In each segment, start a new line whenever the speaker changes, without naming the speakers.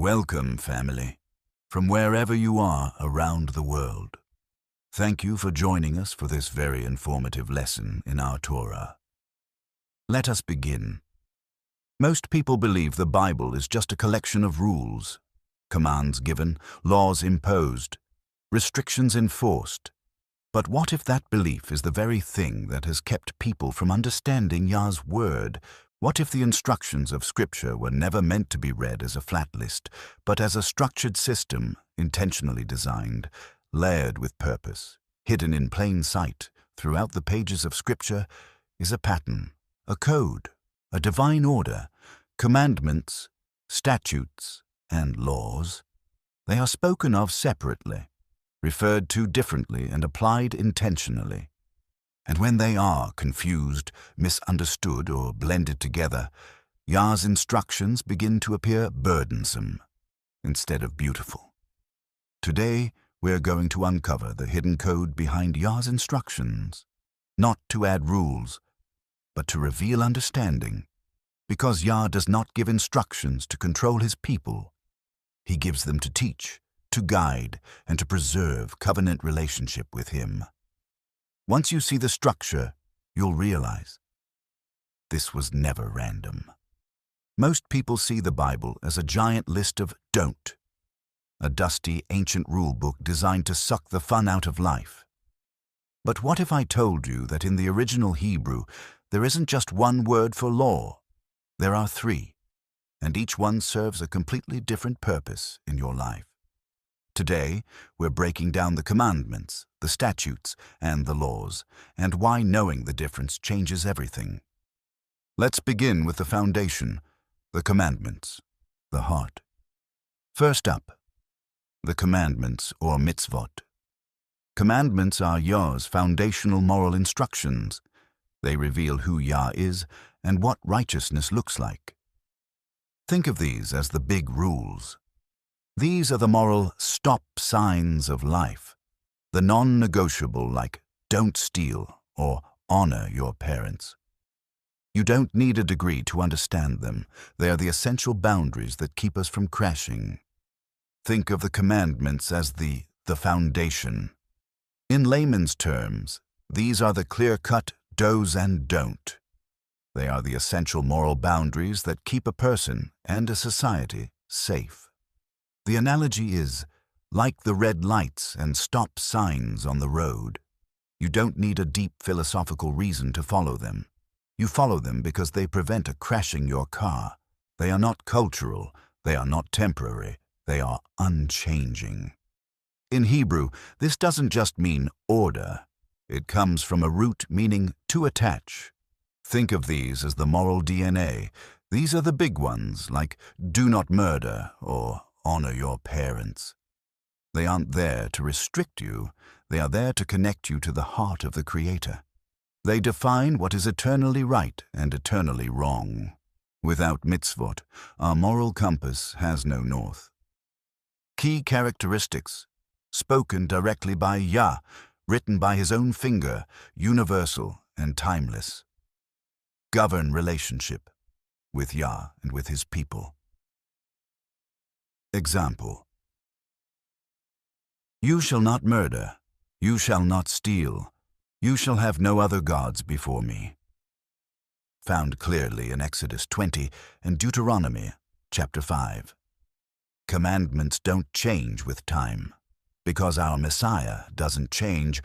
Welcome, family, from wherever you are around the world. Thank you for joining us for this very informative lesson in our Torah. Let us begin. Most people believe the Bible is just a collection of rules, commands given, laws imposed, restrictions enforced. But what if that belief is the very thing that has kept people from understanding Yah's word? What if the instructions of Scripture were never meant to be read as a flat list, but as a structured system, intentionally designed, layered with purpose, hidden in plain sight throughout the pages of Scripture is a pattern, a code, a divine order, commandments, statutes, and laws? They are spoken of separately, referred to differently, and applied intentionally. And when they are confused, misunderstood, or blended together, Yah's instructions begin to appear burdensome instead of beautiful. Today, we're going to uncover the hidden code behind Yah's instructions, not to add rules, but to reveal understanding, because Yah does not give instructions to control his people. He gives them to teach, to guide, and to preserve covenant relationship with him. Once you see the structure, you'll realize this was never random. Most people see the Bible as a giant list of don't, a dusty, ancient rulebook designed to suck the fun out of life. But what if I told you that in the original Hebrew, there isn't just one word for law? There are three, and each one serves a completely different purpose in your life. Today, we're breaking down the commandments, the statutes, and the laws, and why knowing the difference changes everything. Let's begin with the foundation, the commandments, the heart. First up, the commandments or Mitzvot. Commandments are Yah's foundational moral instructions. They reveal who Yah is and what righteousness looks like. Think of these as the big rules. These are the moral stop signs of life, the non-negotiable like don't steal or honor your parents. You don't need a degree to understand them. They are the essential boundaries that keep us from crashing. Think of the commandments as the foundation. In layman's terms, these are the clear-cut do's and don't. They are the essential moral boundaries that keep a person and a society safe. The analogy is, like the red lights and stop signs on the road. You don't need a deep philosophical reason to follow them. You follow them because they prevent a crashing your car. They are not cultural, they are not temporary, they are unchanging. In Hebrew, this doesn't just mean order. It comes from a root meaning to attach. Think of these as the moral DNA. These are the big ones, like do not murder or honor your parents. They aren't there to restrict you. They are there to connect you to the heart of the Creator. They define what is eternally right and eternally wrong. Without mitzvot, our moral compass has no north. Key characteristics, spoken directly by Yah, written by his own finger, universal and timeless. Govern relationship with Yah and with his people. Example: You shall not murder, you shall not steal, you shall have no other gods before me. Found clearly in Exodus 20 and Deuteronomy chapter 5. Commandments don't change with time. Because our Messiah doesn't change,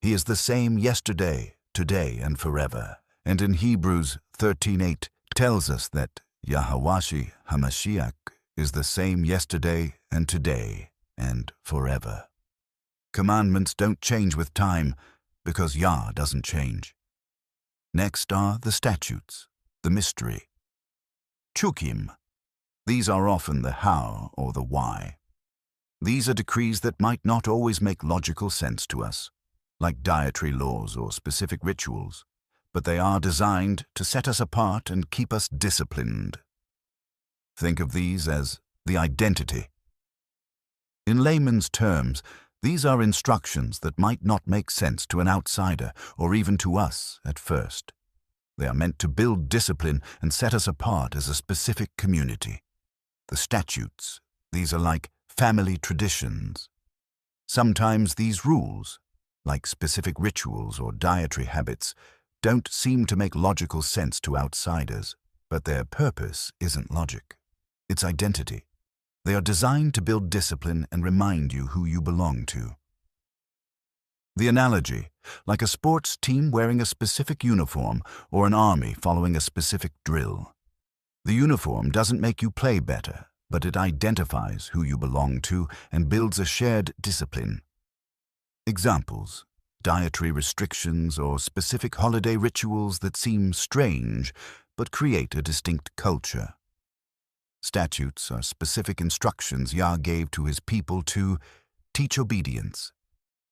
he is the same yesterday, today, and forever. And in Hebrews 13:8 tells us that Yahawashi HaMashiach is the same yesterday and today and forever. Commandments don't change with time because Yah doesn't change. Next are the statutes, the mystery. Chukim. These are often the how or the why. These are decrees that might not always make logical sense to us, like dietary laws or specific rituals, but they are designed to set us apart and keep us disciplined. Think of these as the identity. In layman's terms, these are instructions that might not make sense to an outsider or even to us at first. They are meant to build discipline and set us apart as a specific community. The statutes, These are like family traditions. Sometimes these rules, like specific rituals or dietary habits, don't seem to make logical sense to outsiders, but their purpose isn't logic. It's identity. They are designed to build discipline and remind you who you belong to. The analogy, like a sports team wearing a specific uniform or an army following a specific drill. The uniform doesn't make you play better, but it identifies who you belong to and builds a shared discipline. Examples: dietary restrictions or specific holiday rituals that seem strange but create a distinct culture. Statutes are specific instructions Yah gave to his people to teach obedience,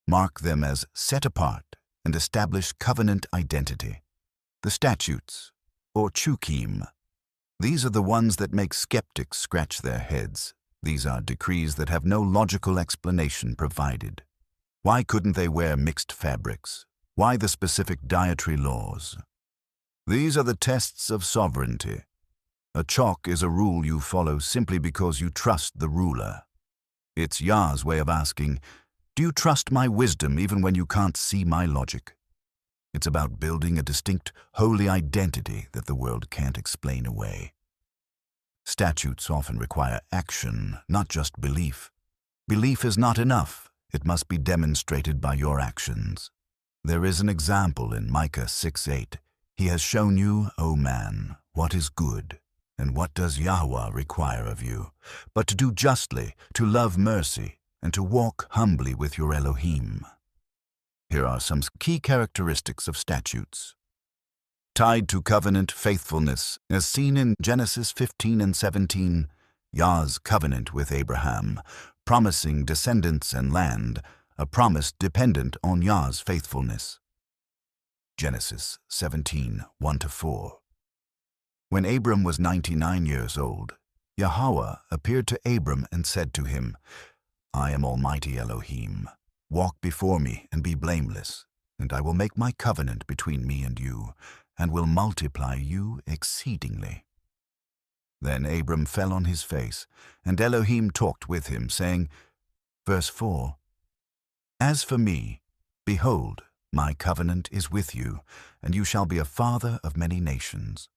mark them as set apart, and establish covenant identity. The statutes, or Chukim, these are the ones that make skeptics scratch their heads. These are decrees that have no logical explanation provided. Why couldn't they wear mixed fabrics? Why the specific dietary laws? These are the tests of sovereignty. A chok is a rule you follow simply because you trust the ruler. It's Yah's way of asking, do you trust my wisdom even when you can't see my logic? It's about building a distinct, holy identity that the world can't explain away. Statutes often require action, not just belief. Belief is not enough. It must be demonstrated by your actions. There is an example in Micah 6:8. He has shown you, O man, what is good, and what does Yahweh require of you, but to do justly, to love mercy, and to walk humbly with your Elohim. Here are some key characteristics of statutes. Tied to covenant faithfulness, as seen in Genesis 15 and 17, Yah's covenant with Abraham, promising descendants and land, a promise dependent on Yah's faithfulness. Genesis 17, 1-4. When Abram was 99 years old, Yahweh appeared to Abram and said to him, I am Almighty Elohim. Walk before me and be blameless, and I will make my covenant between me and you, and will multiply you exceedingly. Then Abram fell on his face, and Elohim talked with him, saying, verse 4, As for me, behold, my covenant is with you, and you shall be a father of many nations.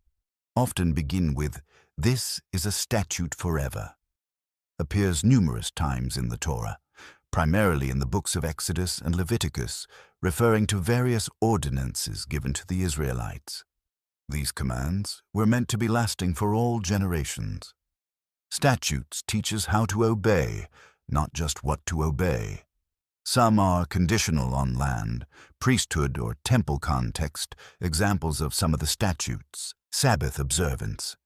Often begin with, This is a statute forever. Appears numerous times in the Torah, primarily in the books of Exodus and Leviticus, referring to various ordinances given to the Israelites. These commands were meant to be lasting for all generations. Statutes teaches how to obey, not just what to obey. Some are conditional on land, priesthood, or temple context, examples of some of the statutes. Sabbath observance.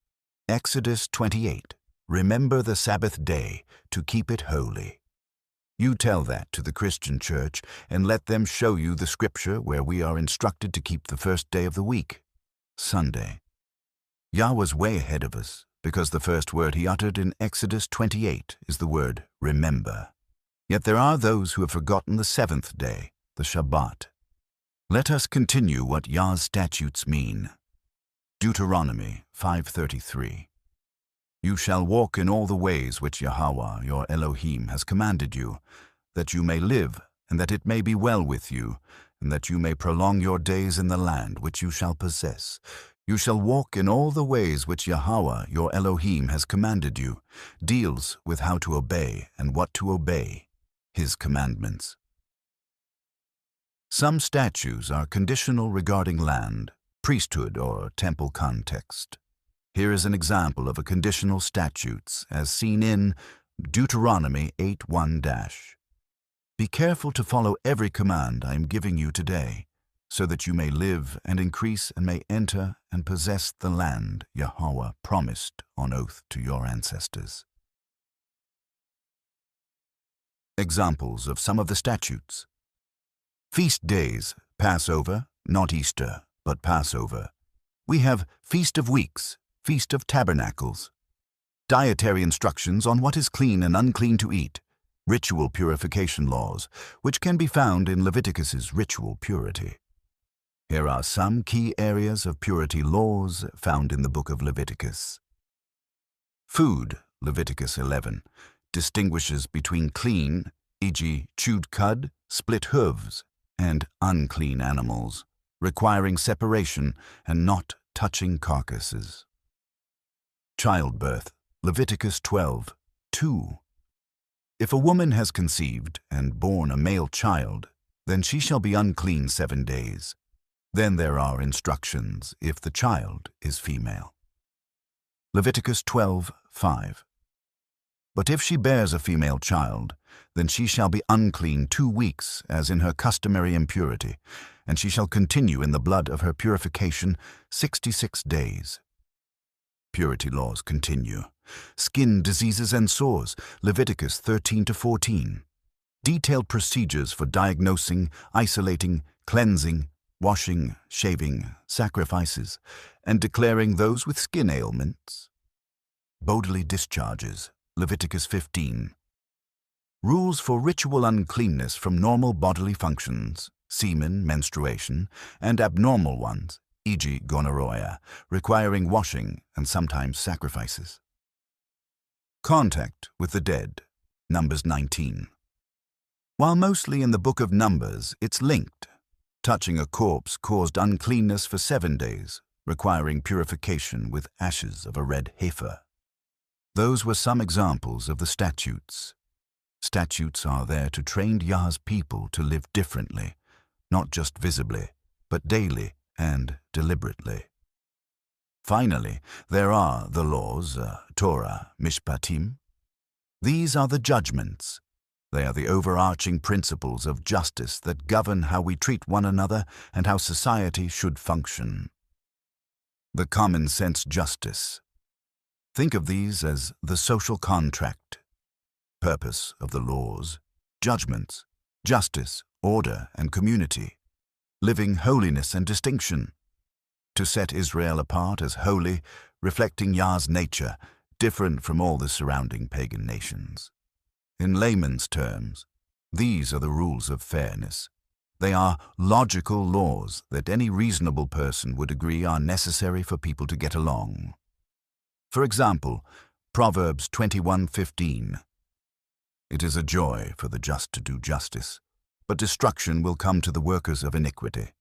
Exodus 28. Remember the Sabbath day to keep it holy. You tell that to the Christian church and let them show you the scripture where we are instructed to keep the first day of the week, Sunday. Yahweh's way ahead of us because the first word he uttered in Exodus 28 is the word remember. Yet there are those who have forgotten the seventh day, the Shabbat. Let us continue what Yah's statutes mean. Deuteronomy 5:33. You shall walk in all the ways which Yahweh, your Elohim, has commanded you, that you may live, and that it may be well with you, and that you may prolong your days in the land which you shall possess. You shall walk in all the ways which Yahweh, your Elohim, has commanded you, deals with how to obey and what to obey, his commandments. Some statutes are conditional regarding land, priesthood, or temple context. Here is an example of a conditional statutes as seen in Deuteronomy 8:1-. Be careful to follow every command I am giving you today, so that you may live and increase and may enter and possess the land Yahweh promised on oath to your ancestors. Examples of some of the statutes. Feast days, Passover, not Easter, but Passover. We have Feast of Weeks, Feast of Tabernacles. Dietary instructions on what is clean and unclean to eat. Ritual purification laws, which can be found in Leviticus's ritual purity. Here are some key areas of purity laws found in the book of Leviticus. Food, Leviticus 11. distinguishes between clean, e.g. chewed cud, split hooves, and unclean animals, requiring separation and not touching carcasses. Childbirth, Leviticus 12:2. If a woman has conceived and borne a male child, then she shall be unclean 7 days. Then there are instructions if the child is female. Leviticus 12:5. But if she bears a female child, then she shall be unclean 2 weeks, as in her customary impurity, and she shall continue in the blood of her purification 66 days. Purity laws continue. Skin diseases and sores, Leviticus 13-14. Detailed procedures for diagnosing, isolating, cleansing, washing, shaving, sacrifices, and declaring those with skin ailments. Bodily discharges, Leviticus 15. Rules for ritual uncleanness from normal bodily functions, semen, menstruation, and abnormal ones, e.g. gonorrhea, requiring washing and sometimes sacrifices. Contact with the dead, Numbers 19. While mostly in the book of Numbers, it's linked. Touching a corpse caused uncleanness for 7 days, requiring purification with ashes of a red heifer. Those were some examples of the statutes. Statutes are there to train Yah's people to live differently, not just visibly, but daily and deliberately. Finally, there are the laws, Torah, Mishpatim. These are the judgments. They are the overarching principles of justice that govern how we treat one another and how society should function. The common sense justice. Think of these as the social contract. Purpose of the laws, judgments, justice, order, and community. Living holiness and distinction. To set Israel apart as holy, reflecting Yah's nature, different from all the surrounding pagan nations. In layman's terms, these are the rules of fairness. They are logical laws that any reasonable person would agree are necessary for people to get along. For example, Proverbs 21:15. It is a joy for the just to do justice, but destruction will come to the workers of iniquity.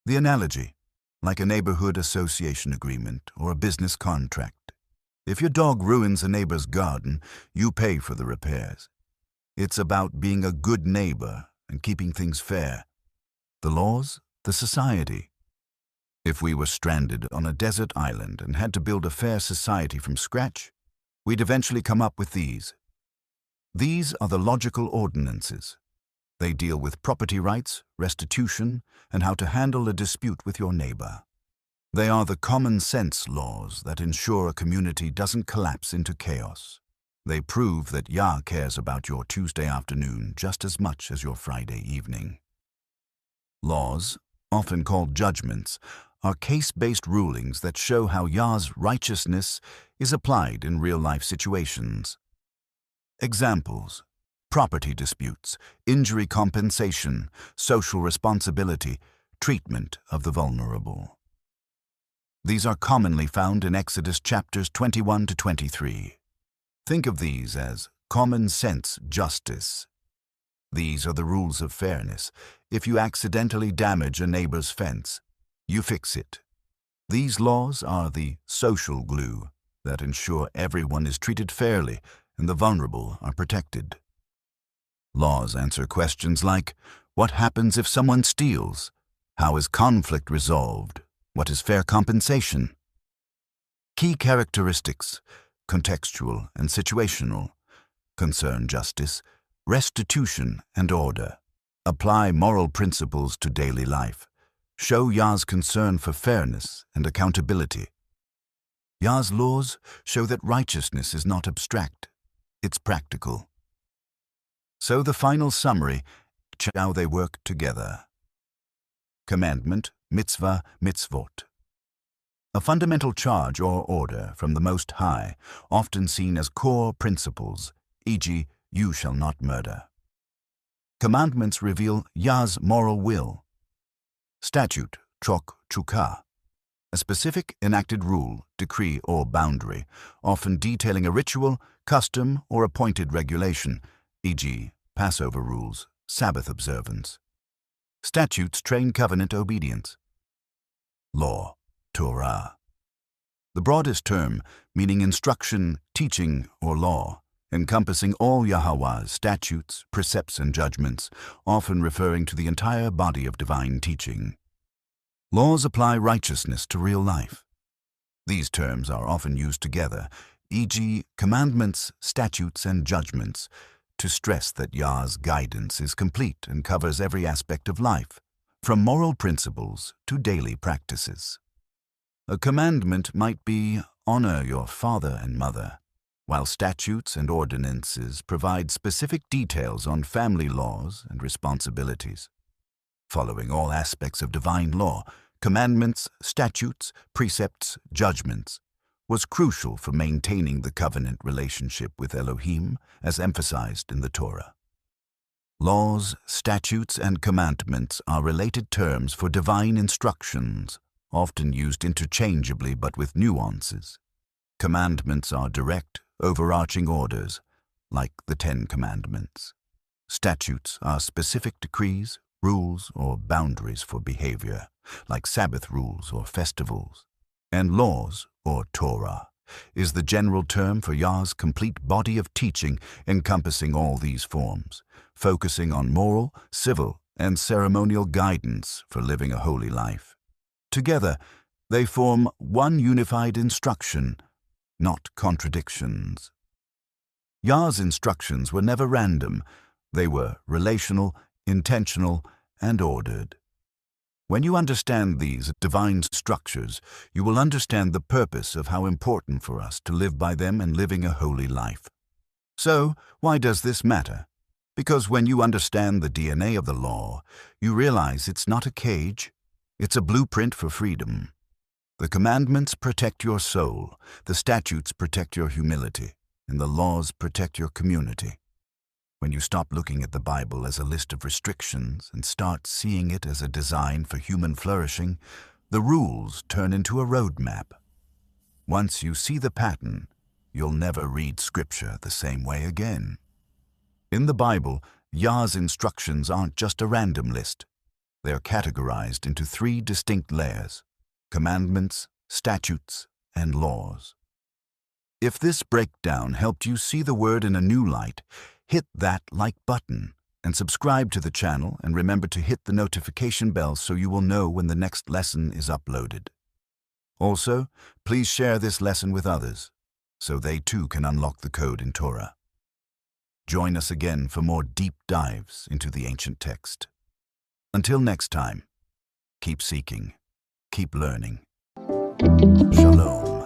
The analogy, like a neighborhood association agreement or a business contract. If your dog ruins a neighbor's garden, you pay for the repairs. It's about being a good neighbor and keeping things fair. The laws, the society. If we were stranded on a desert island and had to build a fair society from scratch, we'd eventually come up with these. These are the logical ordinances. They deal with property rights, restitution, and how to handle a dispute with your neighbor. They are the common sense laws that ensure a community doesn't collapse into chaos. They prove that Yah cares about your Tuesday afternoon just as much as your Friday evening. Laws, often called judgments, are case-based rulings that show how Yah's righteousness is applied in real-life situations. Examples: property disputes, injury compensation, social responsibility, treatment of the vulnerable. These are commonly found in Exodus chapters 21-23. Think of these as common sense justice. These are the rules of fairness. If you accidentally damage a neighbor's fence, you fix it. These laws are the social glue that ensure everyone is treated fairly and the vulnerable are protected. Laws answer questions like, what happens if someone steals? How is conflict resolved? What is fair compensation? Key characteristics, contextual and situational, concern justice, restitution and order, apply moral principles to daily life, show Yah's concern for fairness and accountability. Yah's laws show that righteousness is not abstract, it's practical. So the final summary, how they work together. Commandment, mitzvah, mitzvot. A fundamental charge or order from the Most High, often seen as core principles, e.g., you shall not murder. Commandments reveal Yah's moral will. Statute, chok, chukah. a specific enacted rule, decree, or boundary, often detailing a ritual, custom, or appointed regulation, e.g., Passover rules, Sabbath observance. Statutes train covenant obedience. Law, Torah. The broadest term, meaning instruction, teaching, or law, encompassing all Yahweh's statutes, precepts, and judgments, often referring to the entire body of divine teaching. Laws apply righteousness to real life. These terms are often used together, e.g., commandments, statutes, and judgments, to stress that Yah's guidance is complete and covers every aspect of life, from moral principles to daily practices. A commandment might be, honor your father and mother, while statutes and ordinances provide specific details on family laws and responsibilities. Following all aspects of divine law, commandments, statutes, precepts, judgments, was crucial for maintaining the covenant relationship with Elohim as emphasized in the Torah. Laws, statutes, and commandments are related terms for divine instructions, often used interchangeably but with nuances. Commandments are direct, overarching orders, like the Ten Commandments. Statutes are specific decrees, rules, or boundaries for behavior, like Sabbath rules or festivals. And laws, or Torah, is the general term for Yah's complete body of teaching encompassing all these forms, focusing on moral, civil, and ceremonial guidance for living a holy life. Together, they form one unified instruction, not contradictions. Yah's instructions were never random. They were relational, intentional, and ordered. When you understand these divine structures, you will understand the purpose of how important for us to live by them and living a holy life. So, why does this matter? Because when you understand the DNA of the law, you realize it's not a cage, it's a blueprint for freedom. The commandments protect your soul, the statutes protect your humility, and the laws protect your community. When you stop looking at the Bible as a list of restrictions and start seeing it as a design for human flourishing, the rules turn into a roadmap. Once you see the pattern, you'll never read Scripture the same way again. In the Bible, Yah's instructions aren't just a random list. They're categorized into 3 distinct layers: commandments, statutes, and laws. If this breakdown helped you see the word in a new light, hit that like button and subscribe to the channel, and remember to hit the notification bell so you will know when the next lesson is uploaded. Also, please share this lesson with others so they too can unlock the code in Torah. Join us again for more deep dives into the ancient text. Until next time, keep seeking, keep learning. Shalom.